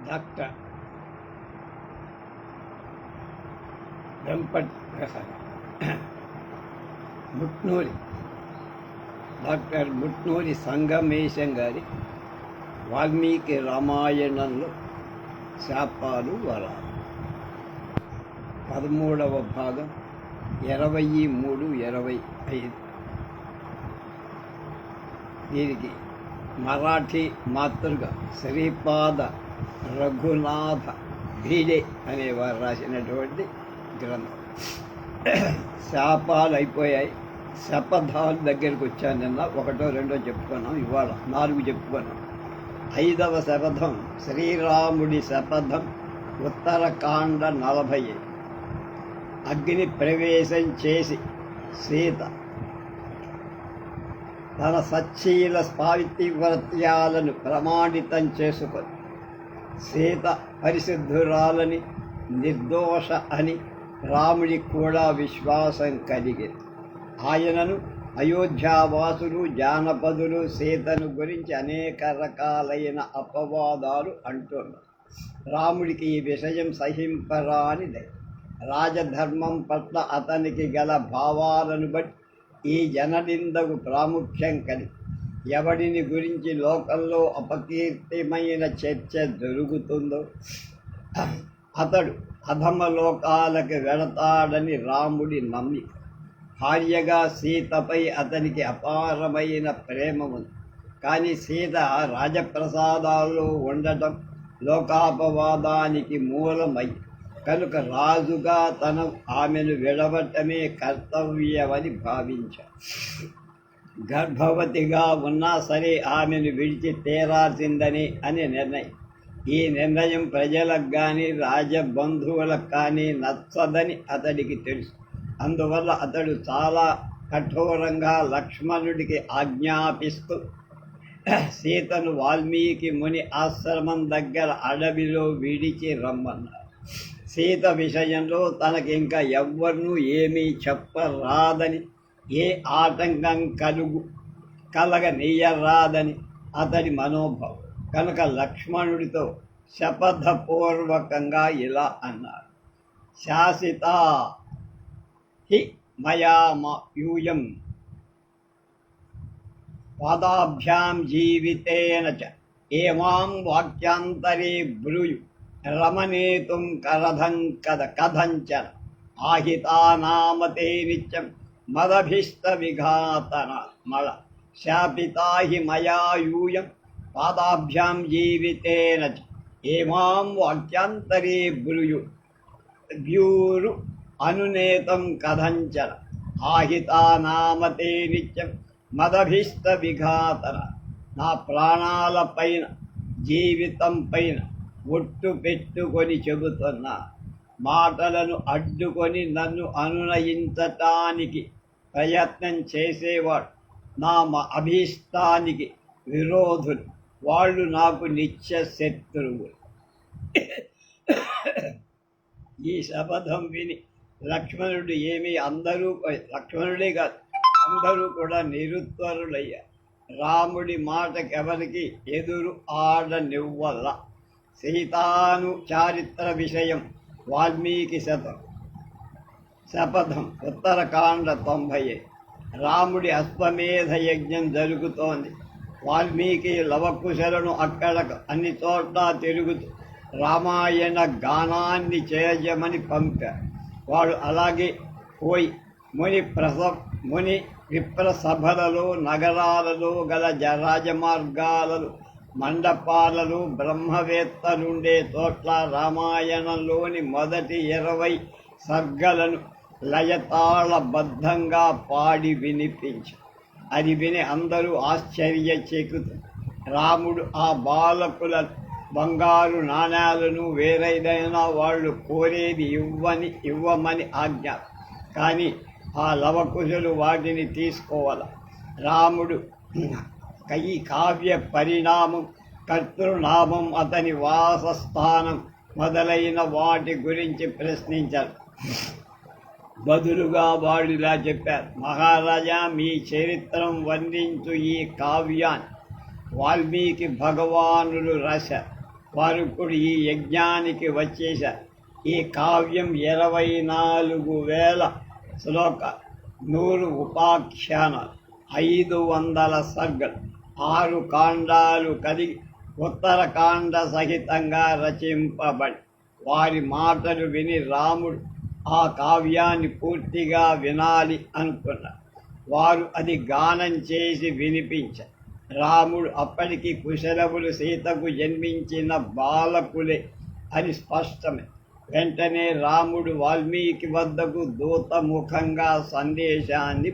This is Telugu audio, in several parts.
డాక్టర్ వెంపటి ప్రసాద్ ముట్నూరి డాక్టర్ ముట్నూరి సంగమేశం గారి వాల్మీకి రామాయణంలో శాపాలు వరాలు 13వ భాగం 23-25. దీనికి మరాఠీ మాతృగా శ్రీపాద రఘునాథ భీడే అనేవారు రాసినటువంటి గ్రంథం. శాపాలు అయిపోయాయి, శపథాల దగ్గరికి వచ్చాను. నిన్న 1, 2 చెప్పుకున్నాం, ఇవాళ 4 చెప్పుకున్నాం. 5వ శపథం శ్రీరాముడి శపథం. ఉత్తరకాండ 40. అగ్ని ప్రవేశం చేసి సీత తన సచ్చీల పాతివ్రత్యాలను ప్రమాణితం చేసుకొని సీత పరిశుద్ధురాలని, నిర్దోష అని రాముడికి కూడా విశ్వాసం కలిగింది. ఆయనను అయోధ్యావాసులు, జానపదులు సీతను గురించి అనేక రకాలైన అపవాదాలు అంటున్నారు. రాముడికి ఈ విషయం సహింపరానిదే. రాజధర్మం పట్ల అతనికి గల భావాలను బట్టి ఈ జననిందకు ప్రాముఖ్యం కలిగి ఎవడిని గురించి లోకంలో అపకీర్తిమైన చర్చ జరుగుతుందో అతడు అధమలోకాలకు వెళతాడని రాముడి నమ్మిక. భార్యగా సీతపై అతనికి అపారమైన ప్రేమ ఉంది. కానీ సీత రాజప్రసాదాల్లో ఉండటం లోకాపవాదానికి మూలమై కనుక రాజుగా ఆమెను విడవటమే కర్తవ్యమని భావించాడు. గర్భవతిగా ఉన్నా సరే ఆమెను విడిచి తీరాల్సిందని అని నిర్ణయం. ఈ నిర్ణయం ప్రజలకు కానీ రాజబంధువులకు కానీ నచ్చదని అతడికి తెలుసు. అందువల్ల అతడు చాలా కఠోరంగా లక్ష్మణుడికి ఆజ్ఞాపిస్తూ సీతను వాల్మీకి ముని ఆశ్రమం దగ్గర అడవిలో విడిచి రమ్మన్నాడు. సీత విషయంలో తనకి ఇంకా ఎవ్వరూ ఏమీ చెప్పరాదని, ఏ ఆటంకం కలగనీయరాదని అతడి మనోభావం. కనుక లక్ష్మణుడితో శపథపూర్వకంగా ఇలా అన్నారు: శాసిత హి మయా యూయం పాదాభ్యాం జీవితేన చ ఏమాం వాక్యాంతరే బ్రూయు రమణేతుం కథంచన ఆహితానామతే నిత్యం మదభిష్ట విఘాతన మళ శాపితా హి మయా యూయం పాదాభ్యాం జీవితేన చ ఏమాం వాక్యాంతరే బ్యూరు అనునేతం కథంచన ఆహితానామతే నిత్యం మదభిష్ట విఘాతన. నా ప్రాణాల పైన, జీవితం పైన ఒట్టు పెట్టుకొని చెబుతున్నా, మాటలను అడ్డుకొని నన్ను అనునయించటానికి ప్రయత్నం చేసేవాడు నా అభీష్టానికి విరోధులు. వాళ్ళు నాకు నిత్య శత్రువులు. ఈ శపథం విని లక్ష్మణుడు లక్ష్మణుడే కాదు, అందరూ కూడా నిరుత్తరులయ్యారు. రాముడి మాటకెవరికి ఎదురు ఆడనివ్వల్ల. సీతాను చారిత్ర విషయం వాల్మీకి శపథం. ఉత్తరకాండ 90. రాముడి అశ్వమేధ యజ్ఞం జరుగుతోంది. వాల్మీకి లవకుశలను అక్కడ అన్ని చోట్ల తిరుగుతూ రామాయణ గానాన్ని చేయమని పంపారు. వాడు అలాగే పోయి ముని విప్ర సభలలో, నగరాలలో గల రాజమార్గాలలో, మండపాలలో, బ్రహ్మవేత్తలుండే చోట్ల రామాయణంలోని మొదటి 20 సర్గలను లయతాళబద్ధంగా పాడి వినిపించి అది విని అందరూ ఆశ్చర్యచకితులు. రాముడు ఆ బాలకుల బంగారు నాణ్యాలను వేరేదైనా వాళ్ళు కోరేది ఇవ్వమని ఆజ్ఞ. కానీ ఆ లవకుశులు వాటిని తీసుకోవాలి. రాముడు ఈ కావ్య పరిణామం, కర్తృనామం, అతని వాసస్థానం మొదలైన వాటి గురించి ప్రశ్నించారు. బదులుగా వాళ్ళు ఇలా చెప్పారు: మహారాజా, మీ చరిత్రం వర్ణించు ఈ కావ్యాన్ని వాల్మీకి భగవానులు రాశారు. వారు ఇప్పుడు ఈ యజ్ఞానికి వచ్చేశారు. ఈ కావ్యం 24,000 శ్లోక, 100 ఉపాఖ్యానాలు, 500 సర్గలు, 6 కాండాలు కలిగి ఉత్తరకాండ సహితంగా రచింపబడి వారి మాటలు విని రాముడు ఆ కావ్యాన్ని పూర్తిగా వినాలి అనుకున్నారు. వారు అది గానం చేసి వినిపించారు. రాముడు అప్పటికి కుశలవులు సీతకు జన్మించిన బాలకులే అని స్పష్టమే. వెంటనే రాముడు వాల్మీకి వద్దకు దూతముఖంగా సందేశాన్ని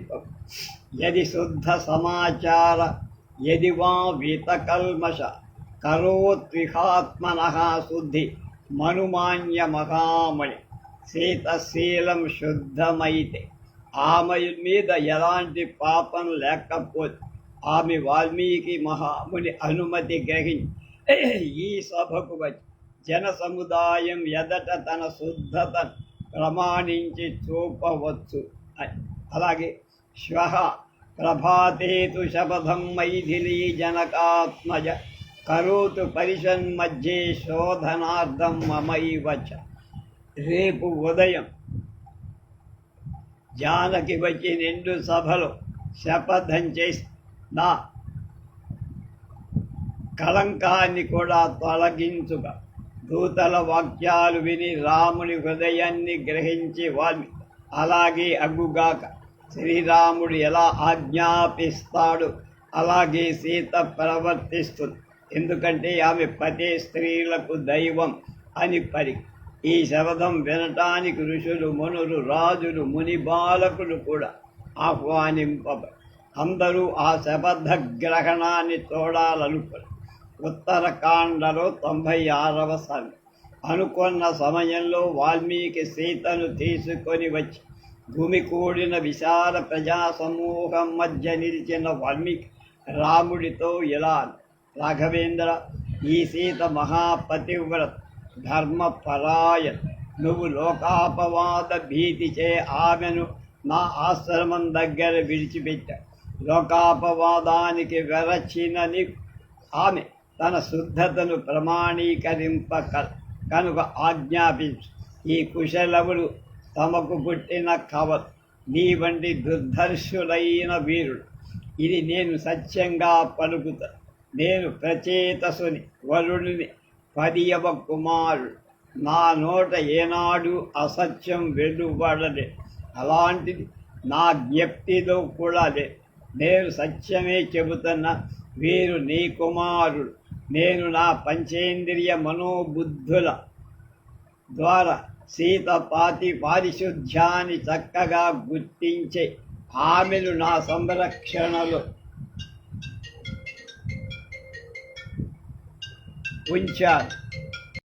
యది శుద్ధ సమాచార యది వా వీతకల్మష కరోత్విహాత్మనః శుద్ధి మనుమాన్య మహామణి. సీతశీలం శుద్ధమైతే ఆమె మీద ఎలాంటి పాపం లేకపోతే ఆమె వాల్మీకి మహాముని అనుమతి గ్రహించి ఈ సభకు వచ్చి జన సముదాయం ఎదట తన శుద్ధతను ప్రమాణించి చూపవచ్చు అని. అలాగే శ్వః ప్రభాతేతు శపథం మైథిలీ జనకాత్మజ కరోతు పరిషన్మధ్యే శోధనార్థం మమైవచ. రేపు ఉదయం జానకి వచ్చి నిండు సభలో శపథం చేసి నా కళంకాన్ని కూడా తొలగించుగా. దూతల వాక్యాలు విని రాముని హృదయాన్ని గ్రహించి వాల్మి అలాగే అగ్గుగాక. శ్రీరాముడు ఎలా ఆజ్ఞాపిస్తాడు అలాగే సీత ప్రవర్తిస్తుంది. ఎందుకంటే ఆమె పతే స్త్రీలకు దైవం అని పరి. ఈ శబదం వినటానికి ఋషులు, మునులు, రాజులు, ముని బాలకులు కూడా ఆహ్వానింపబడి అందరూ ఆ శబద్ధ గ్రహణాన్ని చూడాలనుకున్నారు. ఉత్తరకాండలో 96వ సర్గ. అనుకున్న సమయంలో వాల్మీకి సీతను తీసుకొని వచ్చి భూమి కూడిన విశాల ప్రజా సమూహం మధ్య నిలిచిన వాల్మీకి రాముడితో ఇలా: రాఘవేంద్ర, ఈ సీత మహాపతివ్రత, ధర్మపరాయణ. నువ్వు లోకాపవాద భీతిచే ఆమెను నా ఆశ్రమం దగ్గర విడిచిపెట్టావు. లోకాపవాదానికి వెరచినని ఆమె తన శుద్ధతను ప్రమాణీకరింపక కనుక ఆజ్ఞాపించు. ఈ కుశలవులు తమకు పుట్టిన కవలు నీ వంటి దుర్ధర్షులైన వీరుడు. ఇది నేను సత్యంగా పలుకుతా. నేను ప్రచేతసుని, వరుడిని, 10వ కుమారుడు. నా నోట ఏనాడు అసత్యం వెలువడలే. అలాంటిది నా జ్ఞప్తిలో కూడా లే. నేను సత్యమే చెబుతున్నా. వీరు నీ కుమారుడు. నేను నా పంచేంద్రియ మనోబుద్ధుల ద్వారా సీత పారిశుద్ధ్యాన్ని చక్కగా గుర్తించే ఆమెను నా సంరక్షణలో ఉంచాను.